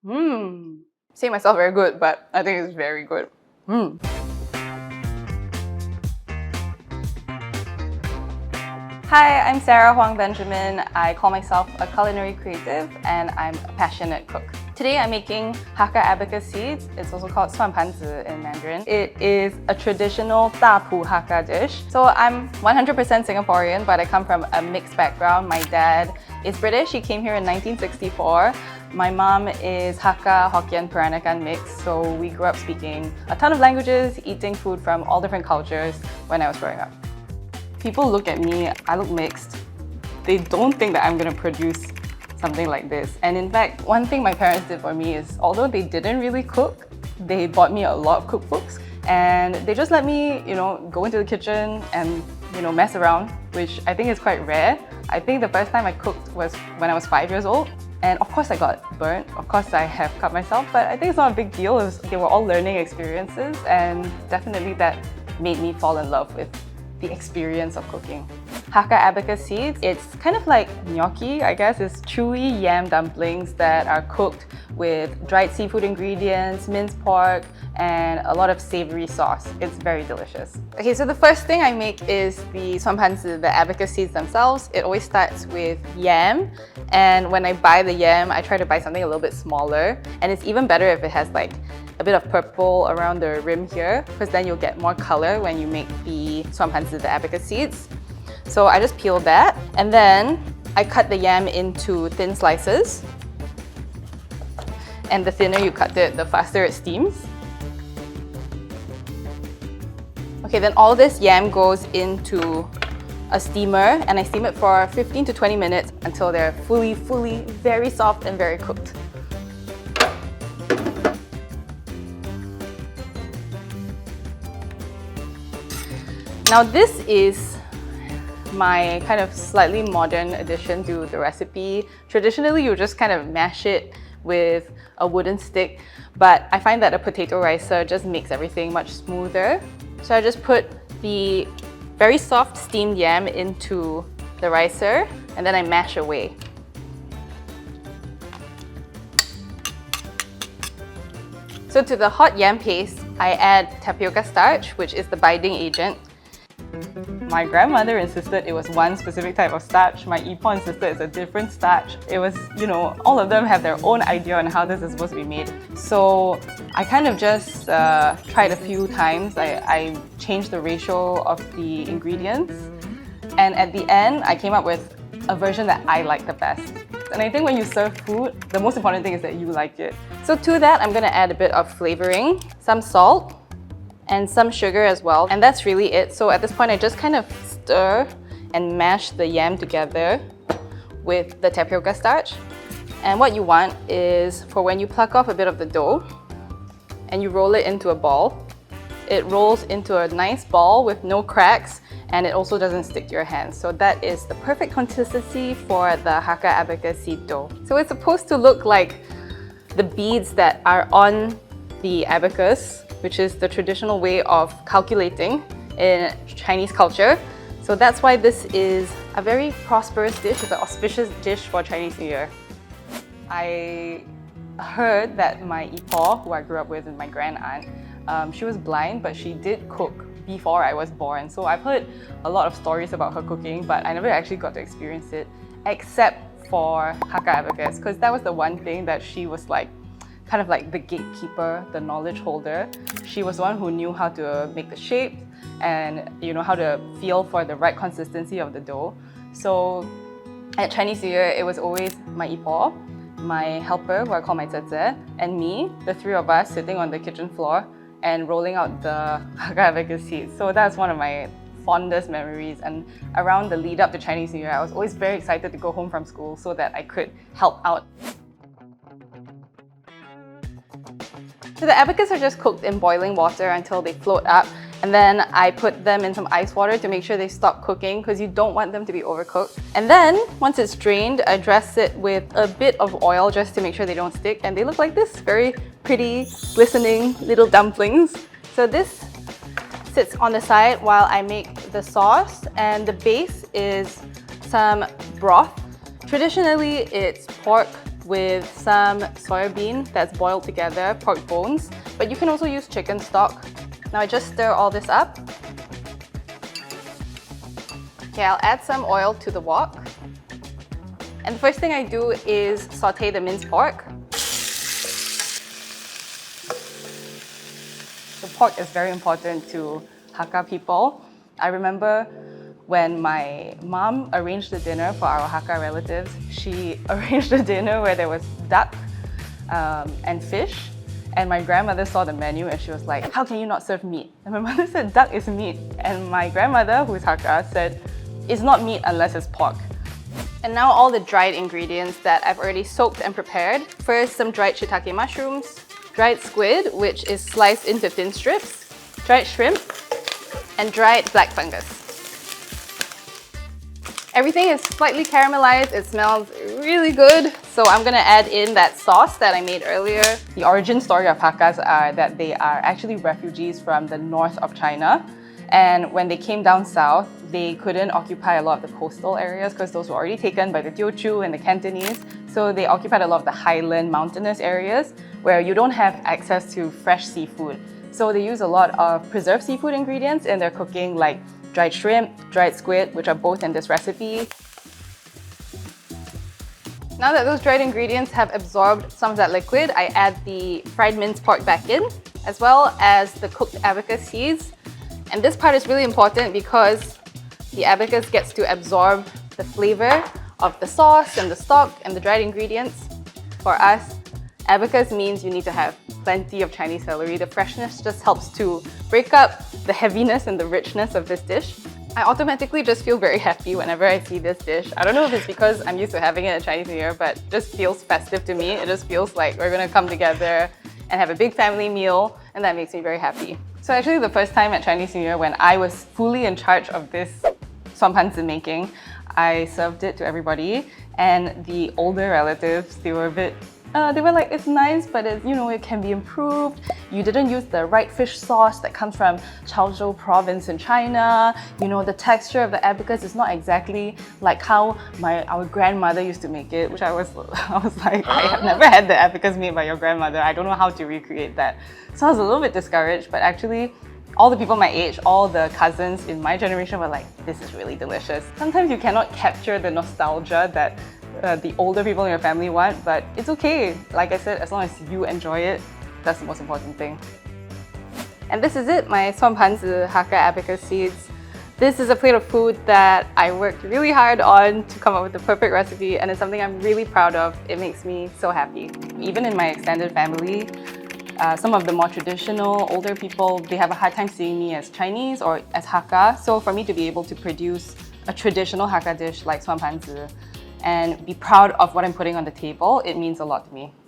Mmm. Say myself very good, but I think it's very good. Mmm. Hi, I'm Sarah Huang Benjamin. I call myself a culinary creative and I'm a passionate cook. Today I'm making Hakka Abacus Seeds. It's also called 蒜盘子 in Mandarin. It is a traditional 大埔 Hakka dish. So I'm 100% Singaporean, but I come from a mixed background. My dad is British. He came here in 1964. My mom is Hakka, Hokkien, Peranakan mix, so we grew up speaking a ton of languages, eating food from all different cultures when I was growing up. People look at me, I look mixed. They don't think that I'm going to produce something like this. And in fact, one thing my parents did for me is, although they didn't really cook, they bought me a lot of cookbooks and they just let me, go into the kitchen and, mess around, which I think is quite rare. I think the first time I cooked was when I was 5 years old. And of course I got burnt, of course I have cut myself, but I think it's not a big deal. They were all learning experiences and definitely that made me fall in love with the experience of cooking. Hakka Abacus Seeds, it's kind of like gnocchi, I guess. It's chewy yam dumplings that are cooked with dried seafood ingredients, minced pork, and a lot of savory sauce. It's very delicious. Okay, so the first thing I make is the 蒜盘子, the abacus seeds themselves. It always starts with yam, and when I buy the yam, I try to buy something a little bit smaller, and it's even better if it has like a bit of purple around the rim here, because then you'll get more color when you make the 蒜盘子, the abacus seeds. So I just peel that, and then I cut the yam into thin slices. And the thinner you cut it, the faster it steams. Okay, then all this yam goes into a steamer, and I steam it for 15 to 20 minutes until they're fully, very soft and very cooked. Now this is my kind of slightly modern addition to the recipe. Traditionally, you just kind of mash it with a wooden stick, but I find that a potato ricer just makes everything much smoother. So I just put the very soft steamed yam into the ricer, and then I mash away. So to the hot yam paste, I add tapioca starch, which is the binding agent. My grandmother insisted it was one specific type of starch. My Ipo insisted it's a different starch. It was, all of them have their own idea on how this is supposed to be made. So I kind of just tried a few times. I changed the ratio of the ingredients. And at the end, I came up with a version that I like the best. And I think when you serve food, the most important thing is that you like it. So to that, I'm going to add a bit of flavoring, some salt, and some sugar as well. And that's really it. So at this point, I just kind of stir and mash the yam together with the tapioca starch. And what you want is for when you pluck off a bit of the dough and you roll it into a ball, it rolls into a nice ball with no cracks, and it also doesn't stick to your hands. So that is the perfect consistency for the Hakka Abacus seed dough. So it's supposed to look like the beads that are on the abacus, which is the traditional way of calculating in Chinese culture. So that's why this is a very prosperous dish. It's an auspicious dish for Chinese New Year. I heard that my Ipo, who I grew up with, and my grandaunt, she was blind, but she did cook before I was born. So I've heard a lot of stories about her cooking, but I never actually got to experience it, except for Hakka Abacus, because that was the one thing that she was like, kind of like the gatekeeper, the knowledge holder. She was the one who knew how to make the shape and how to feel for the right consistency of the dough. So at Chinese New Year, it was always my Ipo, my helper, who I call my 姐姐, and me, the three of us sitting on the kitchen floor and rolling out the Hakka Abacus seeds. So that's one of my fondest memories. And around the lead up to Chinese New Year, I was always very excited to go home from school so that I could help out. So the abacus are just cooked in boiling water until they float up, and then I put them in some ice water to make sure they stop cooking, because you don't want them to be overcooked. And then once it's drained, I dress it with a bit of oil just to make sure they don't stick, and they look like this, very pretty, glistening little dumplings. So this sits on the side while I make the sauce, and the base is some broth. Traditionally, it's pork, with some soybean that's boiled together, pork bones, but you can also use chicken stock. Now I just stir all this up. Okay, I'll add some oil to the wok. And the first thing I do is saute the minced pork. The pork is very important to Hakka people. I remember when my mom arranged the dinner for our Hakka relatives, she arranged a dinner where there was duck and fish. And my grandmother saw the menu and she was like, "How can you not serve meat?" And my mother said, "Duck is meat." And my grandmother, who's Hakka, said, "It's not meat unless it's pork." And now all the dried ingredients that I've already soaked and prepared. First, some dried shiitake mushrooms, dried squid, which is sliced into thin strips, dried shrimp, and dried black fungus. Everything is slightly caramelized, it smells really good. So I'm gonna add in that sauce that I made earlier. The origin story of Hakkas are that they are actually refugees from the north of China. And when they came down south, they couldn't occupy a lot of the coastal areas because those were already taken by the Teochew and the Cantonese. So they occupied a lot of the highland mountainous areas where you don't have access to fresh seafood. So they use a lot of preserved seafood ingredients in their cooking, like dried shrimp, dried squid, which are both in this recipe. Now that those dried ingredients have absorbed some of that liquid, I add the fried minced pork back in, as well as the cooked abacus seeds. And this part is really important because the abacus gets to absorb the flavor of the sauce and the stock and the dried ingredients. For us, abacus means you need to have plenty of Chinese celery. The freshness just helps to break up the heaviness and the richness of this dish. I automatically just feel very happy whenever I see this dish. I don't know if it's because I'm used to having it at Chinese New Year, but it just feels festive to me. It just feels like we're gonna come together and have a big family meal, and that makes me very happy. So actually the first time at Chinese New Year when I was fully in charge of this suanpanzi making, I served it to everybody, and the older relatives, they were a bit they were like, "It's nice, but it can be improved. You didn't use the right fish sauce that comes from Chaozhou province in China. The texture of the abacus is not exactly like how our grandmother used to make it," which I was like, "I have never had the abacus made by your grandmother. I don't know how to recreate that." So I was a little bit discouraged, but actually all the people my age, all the cousins in my generation were like, "This is really delicious." Sometimes you cannot capture the nostalgia that the older people in your family want, but it's okay. Like I said, as long as you enjoy it, that's the most important thing. And this is it, my suanpanzi Hakka Abacus Seeds. This is a plate of food that I worked really hard on to come up with the perfect recipe, and it's something I'm really proud of. It makes me so happy. Even in my extended family, some of the more traditional, older people, they have a hard time seeing me as Chinese or as Hakka. So for me to be able to produce a traditional Hakka dish like suanpanzi and be proud of what I'm putting on the table, it means a lot to me.